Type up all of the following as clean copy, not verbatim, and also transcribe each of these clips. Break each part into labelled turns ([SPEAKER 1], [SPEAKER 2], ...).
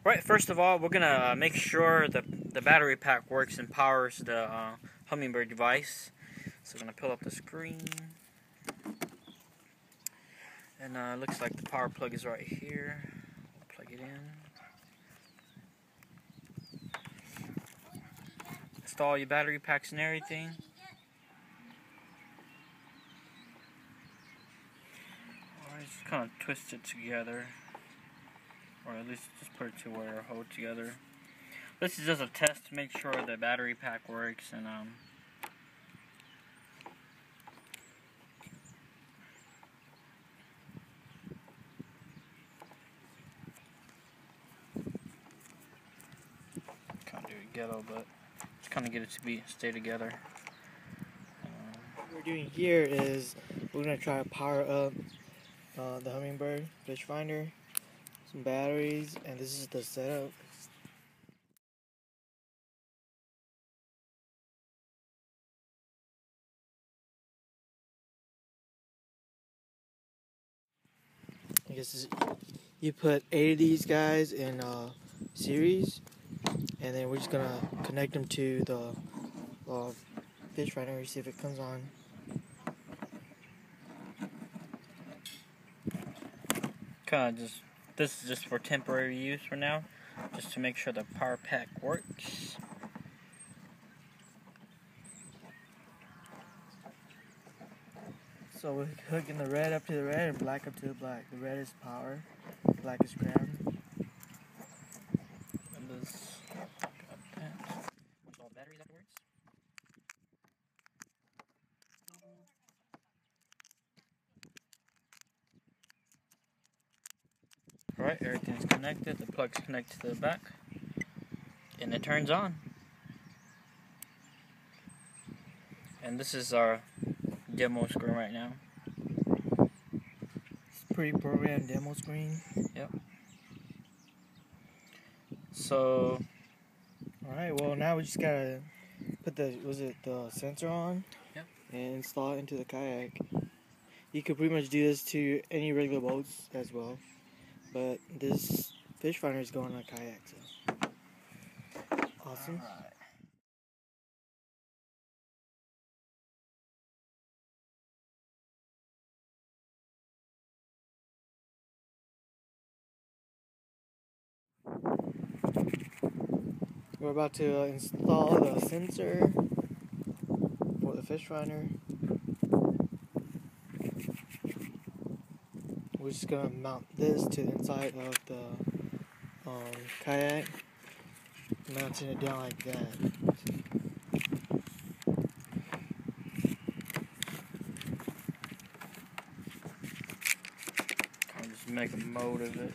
[SPEAKER 1] Right, first of all, we're gonna make sure the battery pack works and powers the Hummingbird device. So we're gonna pull up the screen, and looks like the power plug is right here. Plug it in. Install your battery packs and everything. Alright, just kind of twist it together, or at least just put it to where it holds together. This is just a test to make sure the battery pack works, and kind of do it ghetto, but just kind of get it to stay together.
[SPEAKER 2] What we're doing here is we're gonna try to power up the Hummingbird fish finder, some batteries, and this is the setup. I guess you put 8 of these guys in series, and then we're just gonna connect them to the fish finder, see if it comes on.
[SPEAKER 1] This is just for temporary use for now, just to make sure the power pack works.
[SPEAKER 2] So we're hooking the red up to the red and black up to the black. The red is power, black is ground.
[SPEAKER 1] And this all batteries afterwards. Alright, everything's connected, the plug's connected to the back, and it turns on. And this is our demo screen right now.
[SPEAKER 2] It's a pre-programmed demo screen.
[SPEAKER 1] Yep. So,
[SPEAKER 2] alright, well now we just gotta put the sensor on?
[SPEAKER 1] Yep.
[SPEAKER 2] And install it into the Kayak. You could pretty much do this to any regular boats as well, but this fish finder is going on a Kayak, so awesome.
[SPEAKER 1] All right.
[SPEAKER 2] We're about to install the sensor for the fish finder. We're just gonna mount this to the inside of the Kayak, mounting it down like that.
[SPEAKER 1] Kind of just make a mode of it.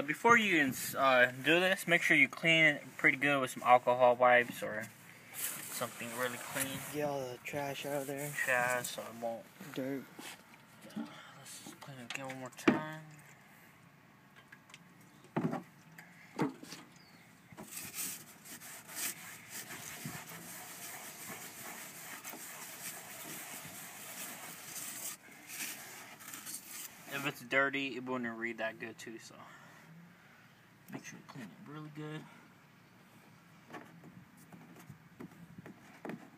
[SPEAKER 1] Before you do this, make sure you clean it pretty good with some alcohol wipes or something really clean.
[SPEAKER 2] Get all the trash out of there.
[SPEAKER 1] Trash, so it won't.
[SPEAKER 2] Dirt.
[SPEAKER 1] Let's just clean it again one more time. If it's dirty, it wouldn't read that good too, so make sure you clean it really good.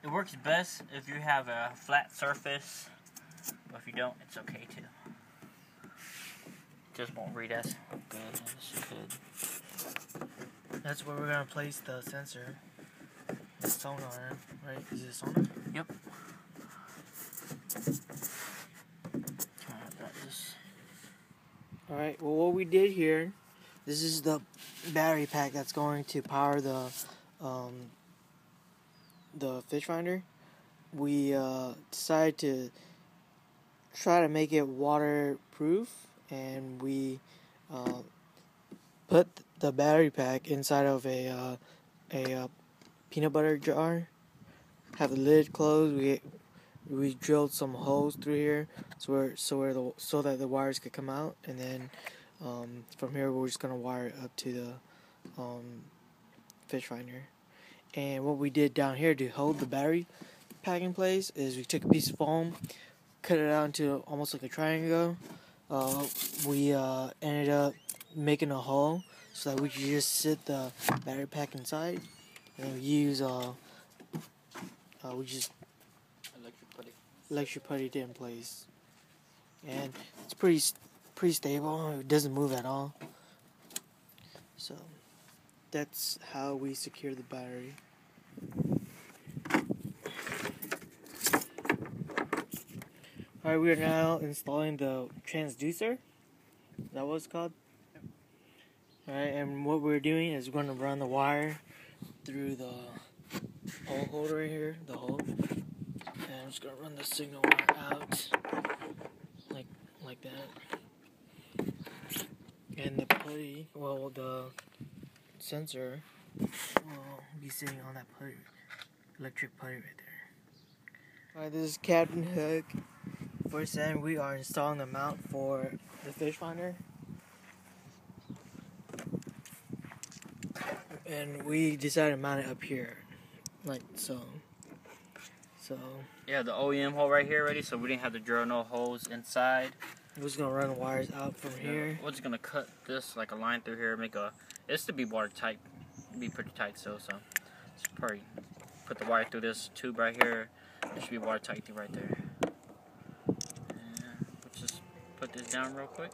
[SPEAKER 1] It works best if you have a flat surface, but if you don't, it's okay too. Just won't read as good as it could.
[SPEAKER 2] That's where we're gonna place the sensor. The sonar, right? Is it sonar?
[SPEAKER 1] Yep.
[SPEAKER 2] Alright, well what we did here, this is the battery pack that's going to power the fish finder. We decided to try to make it waterproof, and we put the battery pack inside of a peanut butter jar. Have the lid closed. we drilled some holes through here so that the wires could come out, and then from here we're just gonna wire it up to the fish finder. And what we did down here to hold the battery pack in place is we took a piece of foam, cut it out into almost like a triangle. We ended up making a hole so that we could just sit the battery pack inside, and we use we just electric putty it in place, and it's pretty stable. It doesn't move at all. So that's how we secure the battery. Alright, we are now installing the transducer. Is that what it's called?
[SPEAKER 1] Yep.
[SPEAKER 2] Alright, and what we're doing is we're going to run the wire through the hole holder right here, the hole. And I'm just going to run the signal wire out like that. And the putty, well, the sensor will be sitting on that putty, electric putty right there. Alright, this is Captain Hook. First then, we are installing the mount for the fish finder. And we decided to mount it up here, like so.
[SPEAKER 1] Yeah, the OEM hole right here ready, so we didn't have to drill no holes inside.
[SPEAKER 2] We're just gonna run wires out from here.
[SPEAKER 1] We're just gonna cut this like a line through here, it's to be watertight, be pretty tight so just probably put the wire through this tube right here. It should be watertight right there. And let's just put this down real quick.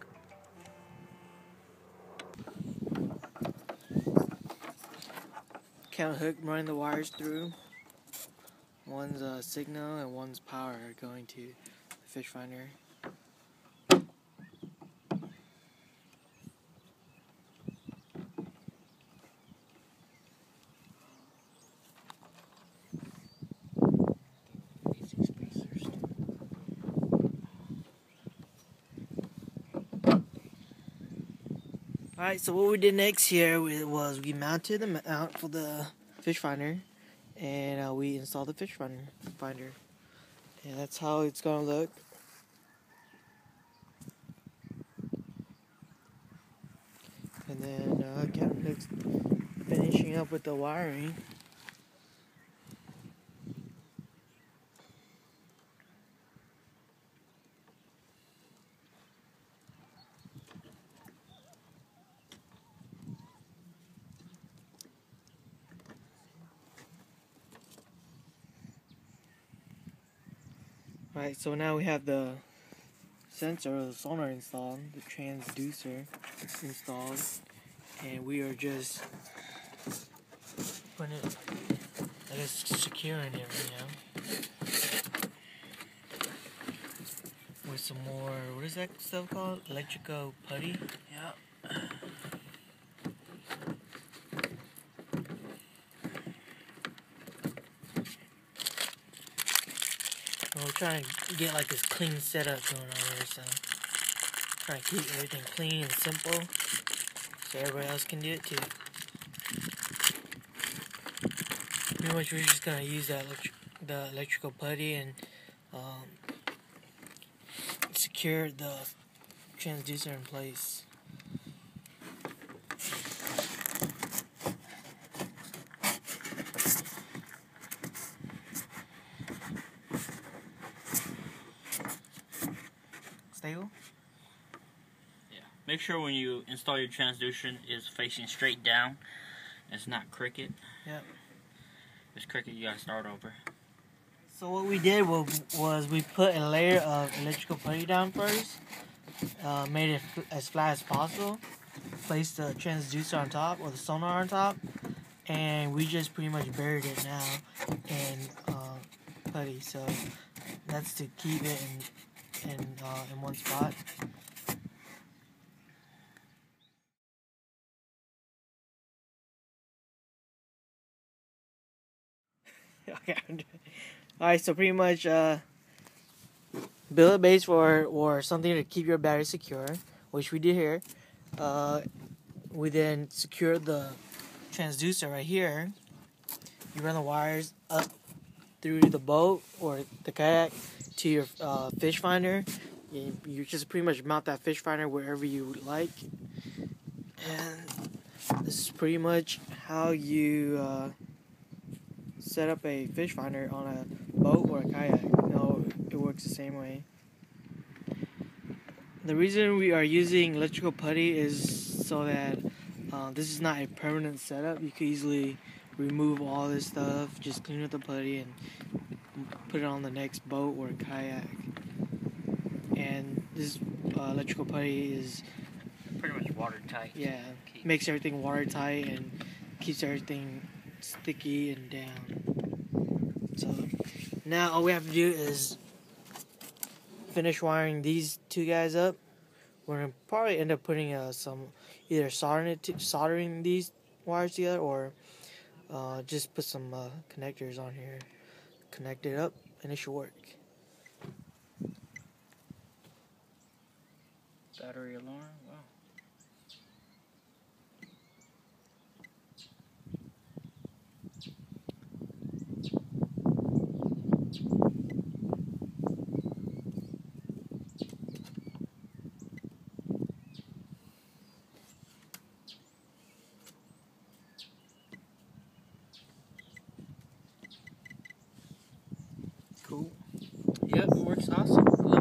[SPEAKER 2] Captain Hook running the wires through. One's signal and one's power going to the fish finder. Alright, so what we did next here was we mounted the mount for the fish finder, and we installed the fish finder. And that's how it's gonna look. And then Captain Hook's finishing up with the wiring. Alright, so now we have the sensor, or the sonar installed, the transducer installed, and we are just putting it, I guess, securing it right now. With some more, what is that stuff called? Electrical putty? Yeah. We're trying to get like this clean setup going on here, so trying to keep everything clean and simple so everybody else can do it too. Pretty much we're just gonna use that the electrical putty and secure the transducer in place. Stable?
[SPEAKER 1] Yeah. Make sure when you install your transducer is facing straight down. It's not crooked.
[SPEAKER 2] Yep.
[SPEAKER 1] If it's crooked, you gotta start over.
[SPEAKER 2] So what we did was we put a layer of electrical putty down first, made it as flat as possible, placed the transducer on top, or the sonar on top, and we just pretty much buried it now in putty. So that's to keep it in one spot. Okay. Alright, so pretty much build a base or something to keep your battery secure, which we did here. We then secured the transducer right here. You run the wires up through the boat or the kayak to your fish finder. You just pretty much mount that fish finder wherever you would like. And this is pretty much how you set up a fish finder on a boat or a kayak. No, it works the same way. The reason we are using electrical putty is so that this is not a permanent setup. You can easily remove all this stuff, just clean up the putty and put it on the next boat or kayak. And this electrical putty is
[SPEAKER 1] pretty much watertight.
[SPEAKER 2] Yeah, makes everything watertight and keeps everything sticky and down. So now all we have to do is finish wiring these two guys up. We're gonna probably end up putting some either soldering these wires together or just put some connectors on here, connect it up, and it should work.
[SPEAKER 1] Battery alarm. Wow.
[SPEAKER 2] Cool.
[SPEAKER 1] Yep, it works awesome.